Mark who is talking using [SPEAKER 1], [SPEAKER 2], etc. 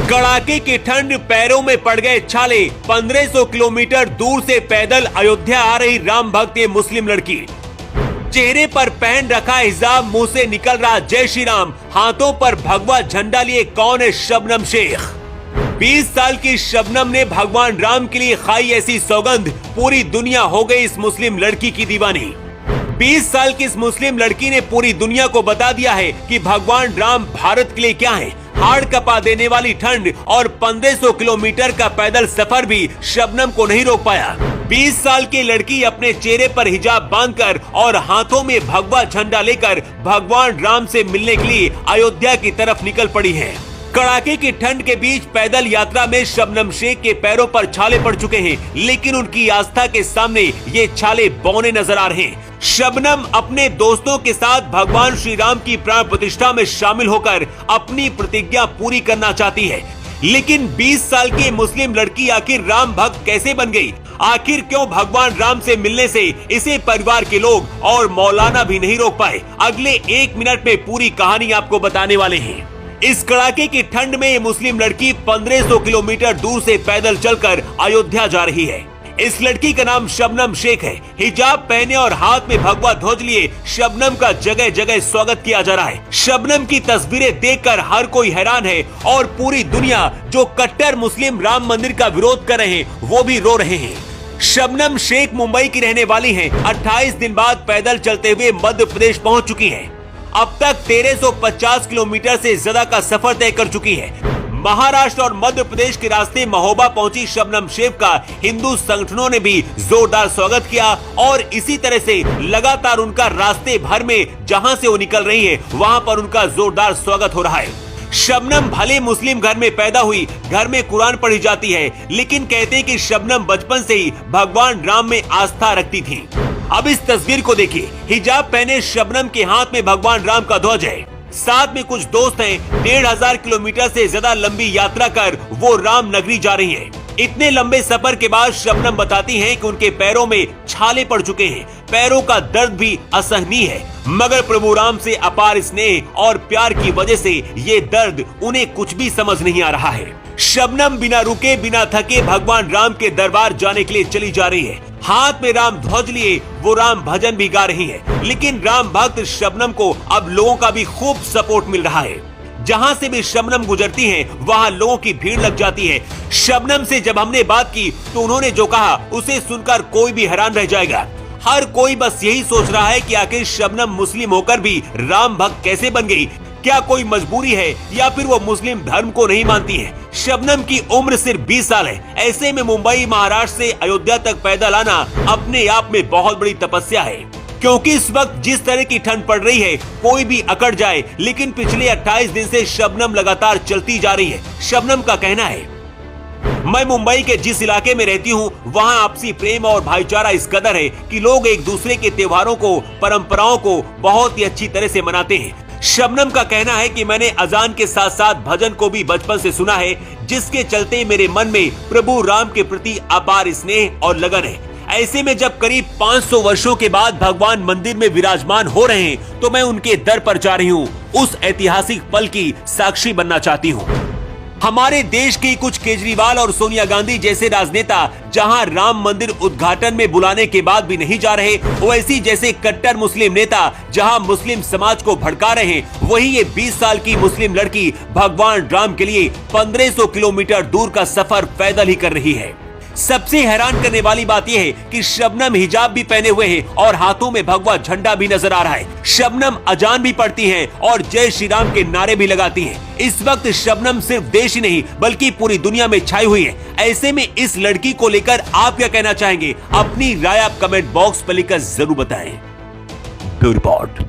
[SPEAKER 1] कड़ाके की ठंड, पैरों में पड़ गए छाले। 1500 किलोमीटर दूर से पैदल अयोध्या आ रही राम भक्त ये मुस्लिम लड़की। चेहरे पर पहन रखा हिजाब, मुंह से निकल रहा जय श्री राम। हाथों पर भगवा झंडा लिए कौन है शबनम शेख। 20 साल की शबनम ने भगवान राम के लिए खाई ऐसी सौगंध, पूरी दुनिया हो गई इस मुस्लिम लड़की की दीवानी। 20 साल की इस मुस्लिम लड़की ने पूरी दुनिया को बता दिया है कि भगवान राम भारत के लिए क्या है। हाड़ कपा देने वाली ठंड और 1500 किलोमीटर का पैदल सफर भी शबनम को नहीं रोक पाया। 20 साल की लड़की अपने चेहरे पर हिजाब बांधकर और हाथों में भगवा झंडा लेकर भगवान राम से मिलने के लिए अयोध्या की तरफ निकल पड़ी है। कड़ाके की ठंड के बीच पैदल यात्रा में शबनम शेख के पैरों पर छाले पड़ चुके हैं, लेकिन उनकी आस्था के सामने ये छाले बौने नजर आ रहे हैं। शबनम अपने दोस्तों के साथ भगवान श्री राम की प्राण प्रतिष्ठा में शामिल होकर अपनी प्रतिज्ञा पूरी करना चाहती है। लेकिन 20 साल की मुस्लिम लड़की आखिर राम भक्त कैसे बन गई? आखिर क्यों भगवान राम से मिलने से इसे परिवार के लोग और मौलाना भी नहीं रोक पाए? अगले 1 मिनट में पूरी कहानी आपको बताने वाले हैं। इस कड़ाके की ठंड में ये मुस्लिम लड़की 1500 किलोमीटर दूर से पैदल चलकर अयोध्या जा रही है। इस लड़की का नाम शबनम शेख है। हिजाब पहने और हाथ में भगवा ध्वज लिए शबनम का जगह जगह स्वागत किया जा रहा है। शबनम की तस्वीरें देखकर हर कोई हैरान है और पूरी दुनिया जो कट्टर मुस्लिम राम मंदिर का विरोध कर रहे हैं वो भी रो रहे हैं। शबनम शेख मुंबई की रहने वाली है। 28 दिन बाद पैदल चलते हुए मध्य प्रदेश पहुंच चुकी है। अब तक 1350 किलोमीटर से ज्यादा का सफर तय कर चुकी है। महाराष्ट्र और मध्य प्रदेश के रास्ते महोबा पहुंची शबनम शेख का हिंदू संगठनों ने भी जोरदार स्वागत किया और इसी तरह से लगातार उनका रास्ते भर में जहां से वो निकल रही है वहां पर उनका जोरदार स्वागत हो रहा है। शबनम भले मुस्लिम घर में पैदा हुई, घर में कुरान पढ़ी जाती है, लेकिन कहते हैं कि शबनम बचपन से ही भगवान राम में आस्था रखती थी। अब इस तस्वीर को देखिए। हिजाब पहने शबनम के हाथ में भगवान राम का ध्वज है। साथ में कुछ दोस्त हैं। 1500 किलोमीटर से ज्यादा लंबी यात्रा कर वो राम नगरी जा रही हैं। इतने लंबे सफर के बाद शबनम बताती हैं कि उनके पैरों में छाले पड़ चुके हैं। पैरों का दर्द भी असहनीय है, मगर प्रभु राम से अपार स्नेह और प्यार की वजह से ये दर्द उन्हें कुछ भी समझ नहीं आ रहा है। शबनम बिना रुके बिना थके भगवान राम के दरबार जाने के लिए चली जा रही है। हाथ में राम ध्वज लिए वो राम भजन भी गा रही है। लेकिन राम भक्त शबनम को अब लोगों का भी खूब सपोर्ट मिल रहा है। जहां से भी शबनम गुजरती है वहां लोगों की भीड़ लग जाती है। शबनम से जब हमने बात की तो उन्होंने जो कहा उसे सुनकर कोई भी हैरान रह जाएगा। हर कोई बस यही सोच रहा है कि आखिर शबनम मुस्लिम होकर भी राम भक्त कैसे बन गई? क्या कोई मजबूरी है या फिर वो मुस्लिम धर्म को नहीं मानती है? शबनम की उम्र सिर्फ 20 साल है। ऐसे में मुंबई महाराष्ट्र से अयोध्या तक पैदल आना अपने आप में बहुत बड़ी तपस्या है, क्योंकि इस वक्त जिस तरह की ठंड पड़ रही है कोई भी अकड़ जाए। लेकिन पिछले 28 दिन से शबनम लगातार चलती जा रही है। शबनम का कहना है, मैं मुंबई के जिस इलाके में रहती हूँ वहाँ आपसी प्रेम और भाईचारा इस कदर है कि लोग एक दूसरे के त्योहारों को, परंपराओं को बहुत ही अच्छी तरह से मनाते हैं। शबनम का कहना है कि मैंने अजान के साथ साथ भजन को भी बचपन से सुना है, जिसके चलते मेरे मन में प्रभु राम के प्रति अपार स्नेह और लगन है। ऐसे में जब करीब 500 वर्षों के बाद भगवान मंदिर में विराजमान हो रहे हैं तो मैं उनके दर पर जा रही हूँ। उस ऐतिहासिक पल की साक्षी बनना चाहती हूँ। हमारे देश के कुछ केजरीवाल और सोनिया गांधी जैसे राजनेता जहां राम मंदिर उद्घाटन में बुलाने के बाद भी नहीं जा रहे, वैसी जैसे कट्टर मुस्लिम नेता जहां मुस्लिम समाज को भड़का रहे हैं, वही ये 20 साल की मुस्लिम लड़की भगवान राम के लिए 1500 किलोमीटर दूर का सफर पैदल ही कर रही है। सबसे हैरान करने वाली बात यह है कि शबनम हिजाब भी पहने हुए हैं और हाथों में भगवा झंडा भी नजर आ रहा है। शबनम अजान भी पढ़ती हैं और जय श्री राम के नारे भी लगाती हैं। इस वक्त शबनम सिर्फ देश ही नहीं बल्कि पूरी दुनिया में छाई हुई है। ऐसे में इस लड़की को लेकर आप क्या कहना चाहेंगे? अपनी राय आप कमेंट बॉक्स पर लिखकर जरूर बताएं। Bureau report.